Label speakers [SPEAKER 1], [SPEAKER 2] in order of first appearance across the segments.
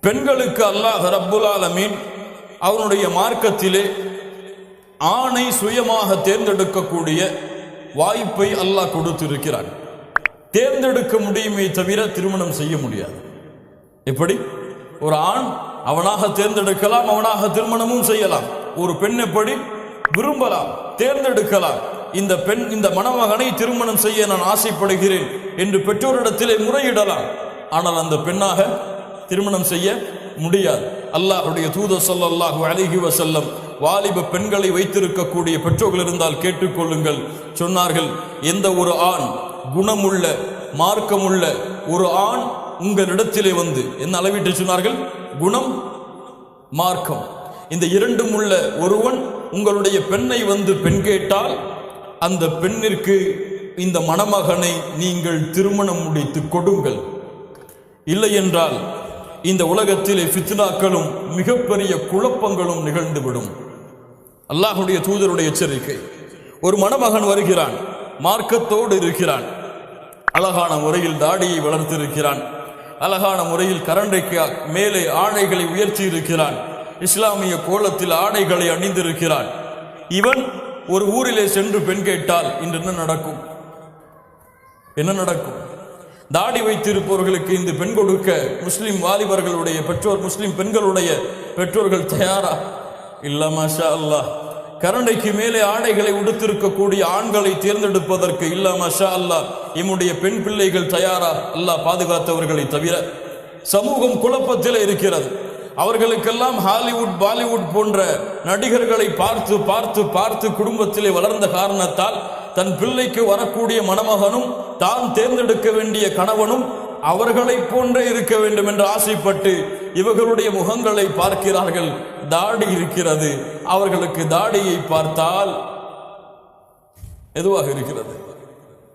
[SPEAKER 1] பெண்களுக்கு அல்லாஹ் ரப்புல் ஆலமீன் அவனுடைய மார்க்கத்திலே ஆணை சுயமாக தேர்ந்தெடுக்கக்கூடிய வாய்ப்பை அல்லாஹ் கொடுத்திருக்கிறான். தேர்ந்தெடுக்க முடியுமே தவிர திருமணம் செய்ய முடியாது. எப்படி? ஒரு ஆண் அவனாக தேர்ந்தெடுக்கலாம், அவனாக திருமணமும் செய்யலாம். ஒரு பெண் எப்படி விரும்பலாம், தேர்ந்தெடுக்கலாம். இந்த பெண் இந்த மணமகனை திருமணம் செய்ய நான் ஆசைப்படுகிறேன் என்று பெற்றோரிடத்திலே முறையிடலாம். ஆனால் அந்த பெண்ணாக திருமணம் செய்ய முடியாது. அல்லாஹ்வுடைய தூதர் ஸல்லல்லாஹு அலைஹி வஸல்லம் வாலிப பெண்களை வைத்திருக்கக்கூடிய பெற்றோர்கள் இருந்தால் கேட்டுக்கொள்ளுங்கள் சொன்னார்கள், எந்த ஒரு ஆண் குணமுள்ள மார்க்கமுள்ள ஒரு ஆண் உங்களிடத்திலே வந்து என்ன அளவிட்டு சொன்னார்கள்? குணம் மார்க்கம் இந்த இரண்டும் உள்ள ஒருவன் உங்களுடைய பெண்ணை வந்து பெண் கேட்டால் அந்த பெண்ணிற்கு இந்த மணமகனை நீங்கள் திருமணம் முடித்து கொடுங்கள். இல்லை என்றால் இந்த உலகத்திலே ஃபித்னாக்களும் மிகப்பெரிய குழப்பங்களும் நிகழ்ந்துவிடும். அல்லாஹ்வுடைய தூதருடைய எச்சரிக்கை. ஒரு மணமகன் வருகிறான், மார்க்கத்தோடு இருக்கிறான், அழகான முறையில் தாடியை வளர்த்திருக்கிறான், அழகான முறையில் கரண்டைக்கு மேலே ஆடைகளை உயர்த்தி இருக்கிறான், இஸ்லாமிய கோலத்தில் ஆடைகளை அணிந்திருக்கிறான். இவன் ஒரு ஊரிலே சென்று பெண் கேட்டால் இன்று என்ன நடக்கும்? என்ன நடக்கும்? தாடி வைத்திருப்பவர்களுக்கு இந்த பெண் கொடுக்க முஸ்லிம் வாலிபர்களுடைய பெற்றோர், முஸ்லிம் பெண்களுடைய பெற்றோர்கள் தயாரா? இல்ல மாஷா அல்லாஹ். கரண்டைக்கு மேலே ஆடைகளை உடுத்திருக்கக்கூடிய ஆண்களை தேர்ந்தெடுப்பதற்கு இல்ல மாஷா அல்லாஹ் நம்முடைய பெண் பிள்ளைகள் தயாரா? அல்லாஹ் பாதுகாத்தவர்களை தவிர. சமூகம் குழப்பத்தில் இருக்கிறது. அவர்களுக்கெல்லாம் ஹாலிவுட் பாலிவுட் போன்ற நடிகர்களை பார்த்து பார்த்து பார்த்து குடும்பத்திலே வளர்ந்த காரணத்தால் தன் பிள்ளைக்கு வரக்கூடிய மணமகனும் தான் தேர்ந்தெடுக்க வேண்டிய கணவனும் அவர்களை போன்றே இருக்க வேண்டும் என்று ஆசைப்பட்டு இவர்களுடைய முகங்களை பார்க்கிறார்கள். தாடி இருக்கிறது, அவர்களுக்கு தாடியை பார்த்தால் எதுவாக இருக்கிறது?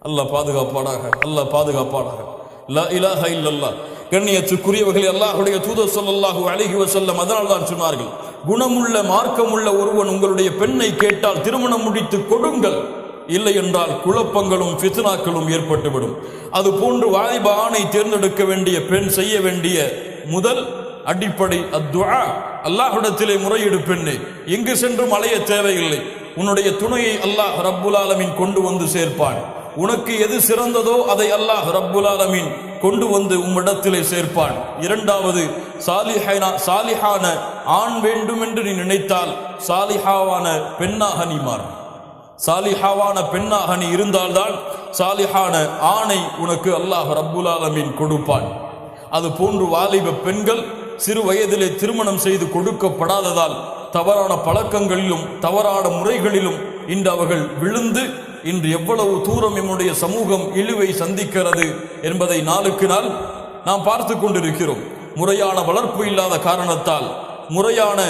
[SPEAKER 1] அல்லாஹ் பாதுகாப்பானாக, அல்லாஹ் பாதுகாப்பானாக. லா இலாஹ இல்லல்லாஹ். கண்ணியத்துக்குரியவர்களே, அல்லாஹ்வுடைய தூதர் ஸல்லல்லாஹு அலைஹி வஸல்லம் அதனால் தான் சொன்னார்கள், குணமுள்ள மார்க்கமுள்ள ஒருவன் உங்களுடைய பெண்ணை கேட்டால் திருமணம் முடித்து கொடுங்கள். இல்லை என்றால் குழப்பங்களும் ஃபித்னாக்களும் ஏற்பட்டுவிடும். அது போன்று வாலிப ஆணை தேர்ந்தெடுக்க வேண்டிய பெண் செய்ய வேண்டிய முதல் அடிப்படை அத்துஆ. அல்லாஹ்விடத்திலே முறையிடு பெண்ணே. எங்கு சென்றும் அலைய தேவையில்லை. உன்னுடைய துணையை அல்லாஹ் ரப்புல் ஆலமீன் கொண்டு வந்து சேர்ப்பான். உனக்கு எது சிறந்ததோ அதை அல்லாஹ் ரப்புல் ஆலமீன் கொண்டு வந்து உம்மிடத்திலே சேர்ப்பான். இரண்டாவது, சாலிஹான ஆண் வேண்டும் என்று நீ நினைத்தால் சாலிஹாவான பெண்ணாக நீ மாறு. சாலிஹாவான பெண்ணாக நீ இருந்தால்தான் சாலிஹான ஆணை உனக்கு அல்லாஹ் ரப்புல் ஆலமீன் கொடுப்பான். அது போன்று வாலிப பெண்கள் சிறு வயதிலே திருமணம் செய்து கொடுக்கப்படாததால் தவறான பழக்கங்களிலும் தவறான முறைகளிலும் இன்று அவர்கள் விழுந்து இன்று எவ்வளவு தூரம் நம்முடைய சமூகம் இழிவை சந்திக்கிறது என்பதை நாளுக்கு நாள் நாம் பார்த்து கொண்டிருக்கிறோம். முறையான வளர்ப்பு இல்லாத காரணத்தால், முறையான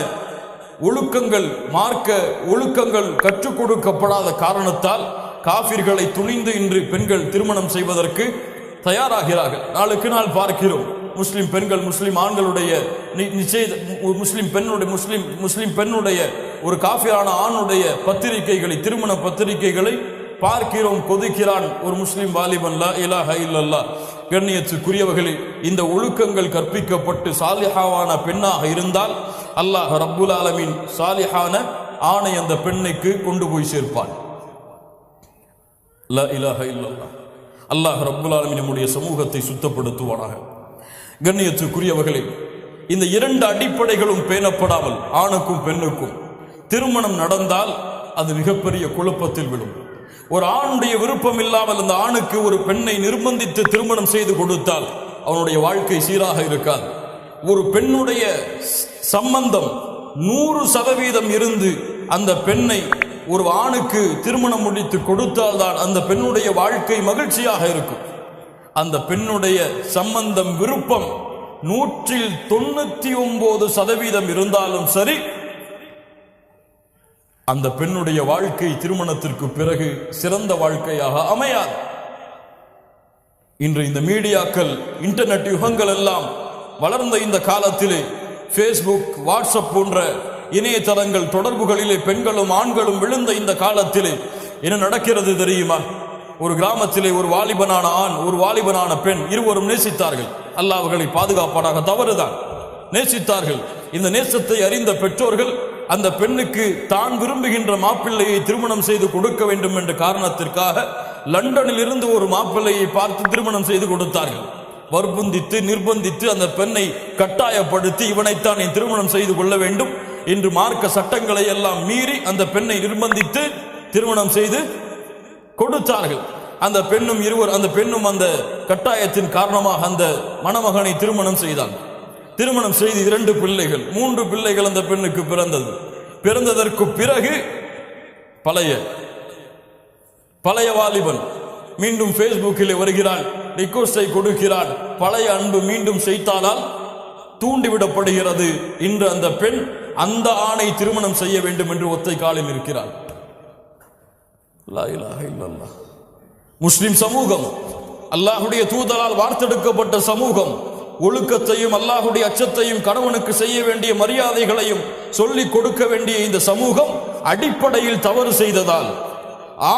[SPEAKER 1] ஒழுக்கங்கள் மார்க்க ஒழுக்கங்கள் கற்றுக் கொடுக்கப்படாத காரணத்தால் காஃபிர்களை துணிந்து இன்று பெண்கள் திருமணம் செய்வதற்கு தயாராகிறார்கள். நாளுக்கு நாள் பார்க்கிறோம். முஸ்லிம் பெண்கள் முஸ்லிம் ஆண்களுடைய முஸ்லிம் பெண்ணுடைய ஒரு காஃபிரான ஆணுடைய பத்திரிகைகளை, திருமண பத்திரிகைகளை பார்க்கிறோம். கொதிக்கிறான் ஒரு முஸ்லிம் வாலிபன். லா இலாஹ இல்லல்லாஹ். கண்ணியத்துக்குரியவர்களே, இந்த ஒழுக்கங்கள் கற்பிக்கப்பட்டு சாலிஹாவான பெண்ணாக இருந்தால் அல்லாஹ் ரப்புல் ஆலமீன் சாலிஹான ஆணை அந்த பெண்ணுக்கு கொண்டு போய் சேர்ப்பான். லா இலாஹ இல்லல்லாஹ். அல்லாஹ் ரப்புல் ஆலமீன் நம்முடைய சமூகத்தை சுத்தப்படுத்துவானாக. கண்ணியத்துக்குரியவர்களே, இந்த இரண்டு அடிப்படைகளும் பேணப்படாமல் ஆணுக்கும் பெண்ணுக்கும் திருமணம் நடந்தால் அது மிகப்பெரிய குழப்பத்தில் விடும். ஒரு ஆணுடைய விருப்பம் இல்லாமல் அந்த ஆணுக்கு ஒரு பெண்ணை நிர்பந்தித்து திருமணம் செய்து கொடுத்தால் அவனுடைய வாழ்க்கை சீராக இருக்காது. ஒரு பெண்ணுடைய சம்பந்தம் 100% இருந்து அந்த பெண்ணை ஒரு ஆணுக்கு திருமணம் முடித்து கொடுத்தால்தான் அந்த பெண்ணுடைய வாழ்க்கை மகிழ்ச்சியாக இருக்கும். அந்த பெண்ணுடைய சம்பந்தம் விருப்பம் 199% இருந்தாலும் சரி, அந்த பெண்ணுடைய வாழ்க்கை திருமணத்திற்கு பிறகு சிறந்த வாழ்க்கையாக அமையாது. இன்று இந்த மீடியாக்கள், இன்டர்நெட் யுகங்கள் எல்லாம் வளர்ந்த இந்த காலத்திலே ஃபேஸ்புக், வாட்ஸ்அப் போன்ற இணையதளங்கள் தொடர்புகளிலே பெண்களும் ஆண்களும் விழுந்த இந்த காலத்திலே என்ன நடக்கிறது தெரியுமா? ஒரு கிராமத்திலே ஒரு வாலிபனான ஆண், ஒரு வாலிபனான பெண் இருவரும் நேசித்தார்கள். அல்லாஹ் அவர்களை பாதுகாப்பானாக. தவறுதான். நேசித்தார்கள். இந்த நேசத்தை அறிந்த பெற்றோர்கள் அந்த பெண்ணுக்கு தான் விரும்புகின்ற மாப்பிள்ளையை திருமணம் செய்து கொடுக்க வேண்டும் என்ற காரணத்திற்காக லண்டனில் இருந்து ஒரு மாப்பிள்ளையை பார்த்து திருமணம் செய்து கொடுத்தார்கள். வற்புந்தித்து நிர்பந்தித்து அந்த பெண்ணை கட்டாயப்படுத்தி இவனைத்தான் திருமணம் செய்து கொள்ள வேண்டும் என்று மார்க்க சட்டங்களை எல்லாம் மீறி அந்த பெண்ணை நிர்பந்தித்து திருமணம் செய்து கொடுத்தார்கள். அந்த பெண்ணும் அந்த கட்டாயத்தின் காரணமாக அந்த மணமகனை திருமணம் செய்தார். திருமணம் செய்து 2 பிள்ளைகள் 3 பிள்ளைகள் அந்த பெண்ணுக்கு பிறந்ததற்கு பிறகு பழைய வாலிபன் மீண்டும் பேஸ்புக்கில் வருகிறாள், ரிக்வெஸ்டை கொடுக்கிறாள். பழைய அன்பு மீண்டும் செய்தாலால் தூண்டிவிடப்படுகிறது. இன்று அந்த பெண் அந்த ஆணை திருமணம் செய்ய வேண்டும் என்று ஒத்தை காலில் இருக்கிறாள். லா இலாஹ இல்லல்லாஹ். முஸ்லிம் சமூகம் அல்லாஹுடைய தூதரால் வார்த்தெடுக்கப்பட்ட சமூகம், ஒழுக்கத்தையும் அல்லாஹுடைய அச்சத்தையும் கணவனுக்கு செய்ய வேண்டிய மரியாதைகளையும் சொல்லிக் கொடுக்க வேண்டிய இந்த சமூகம் அடிப்படையில் தவறு செய்ததால்,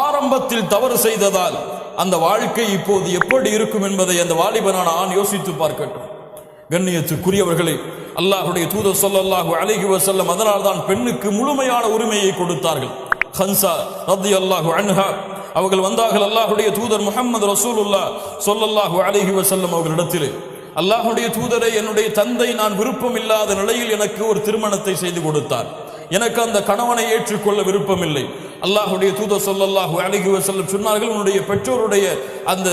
[SPEAKER 1] ஆரம்பத்தில் தவறு செய்ததால் அந்த வாழ்க்கை இப்போது எப்படி இருக்கும் என்பதை அந்த வாலிபனான ஆண் யோசித்து பார்க்கட்டும். கண்ணியத்துக்குரியவர்களே, அல்லாஹுடைய தூதர் ஸல்லல்லாஹு அலைஹி வஸல்லம் அதனால் தான் பெண்ணுக்கு முழுமையான உரிமையை கொடுத்தார்கள். ஹன்சா ரலியல்லாஹு அன்ஹா அவர்கள் வந்தார்கள் அல்லாஹுடைய தூதர் முஹம்மது ரசூலுல்லாஹ் ஸல்லல்லாஹு அலைஹி வஸல்லம் அவர்களிடத்திலே, அல்லாஹுடைய தூதரை, என்னுடைய தந்தை நான் விருப்பம் இல்லாத நிலையில் எனக்கு ஒரு திருமணத்தை செய்து கொடுத்தார். எனக்கு அந்த கணவனை ஏற்றுக்கொள்ள விருப்பமில்லை. அல்லாஹுடைய தூதர் ஸல்லல்லாஹு அலைஹி வஸல்லம் சொன்னார்கள், உன்னுடைய பெற்றோருடைய அந்த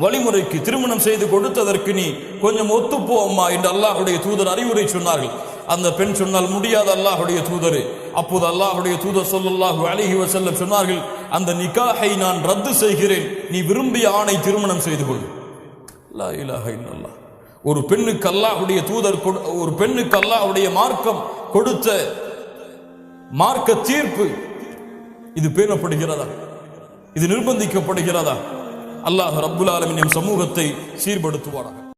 [SPEAKER 1] வழிமுறைக்கு திருமணம் செய்து கொடுத்ததற்கு நீ கொஞ்சம் ஒத்துப்போ அம்மா என்று அல்லாஹுடைய தூதர் அறிவுரை சொன்னார்கள். அந்த பெண் சொன்னால், முடியாத அல்லாஹுடைய தூதரே. அப்போது அல்லாஹுடைய தூதர் ஸல்லல்லாஹு அலைஹி வஸல்லம் சொன்னார்கள், அந்த நிக்காஹை நான் ரத்து செய்கிறேன், நீ விரும்பிய ஆணை திருமணம் செய்து கொள். லா இலாஹ இல்லல்லாஹ். ஒரு பெண்ணுக்கு அல்லாஹுடைய தூதர், ஒரு பெண்ணுக்கு அல்லாஹுடைய மார்க்கம் கொடுத்த மார்க்க தீர்ப்பு இது பேணப்படுகிறதா? இது நிர்பந்திக்கப்படுகிறதா? அல்லாஹ் ரப்புல் ஆலமீன் சமூகத்தை சீர்படுத்துவாராக.